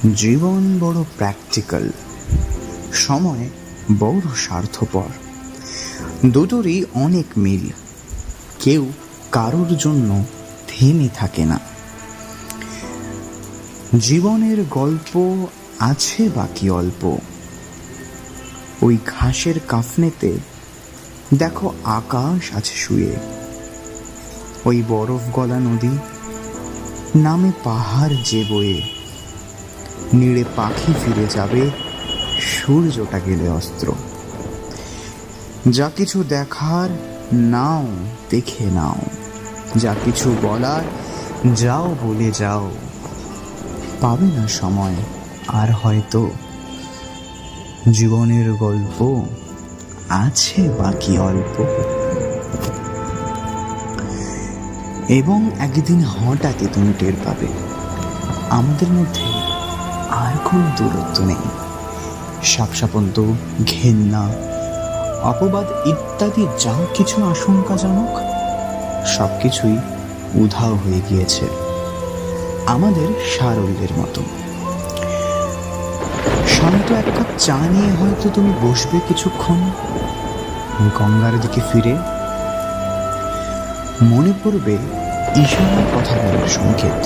জীবন বড় প্র্যাকটিক্যাল, সময় বড় স্বার্থপর। দুটোরই অনেক মিল, কেউ কারোর জন্য থেমে থাকে না। জীবনের গল্প আছে বাকি অল্প। ওই ঘাসের কাফনেতে দেখো আকাশ আছে শুয়ে। ওই বরফ গলা নদী, নামে পাহাড় যে বয়ে। নীড়ে পাখি ফিরে যাবে, সূর্যটা গেলে অস্ত্র। যা কিছু দেখার নাও দেখে নাও, যা কিছু বলার যাও বলে যাও। পাবে না সময় আর হয়তো, জীবনের গল্প আছে বাকি অল্প। এবং একদিন হঠাৎই তুমি টের পাবে আমাদের মধ্যে আর কোনো দূরত্ব নেই। সাপসাপন্ত, ঘেন্না, অপবাদ ইত্যাদি যা কিছু আশঙ্কাজনক সবকিছুই উধাও হয়ে গিয়েছে আমাদের সারল্যের মতো। শান্ত এক কাপ চা নিয়ে হয়তো তুমি বসবে কিছুক্ষণ গঙ্গার দিকে ফিরে। মনে পড়বে ইশারার কথা বলার সংকেত,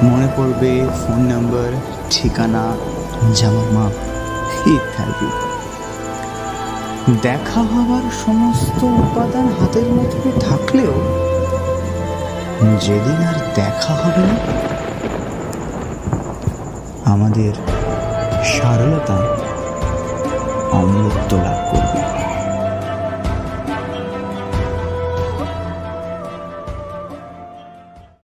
মনে পড়বে ফোন নাম্বার, ঠিকানা, জামার মাপ ইত্যাদি। দেখা হওয়ার সমস্ত উপাদান হাতের মধ্যে থাকলেও যেদিন আর দেখা হবে না, আমাদের সারলতা অমরত্ব লাভ করবে।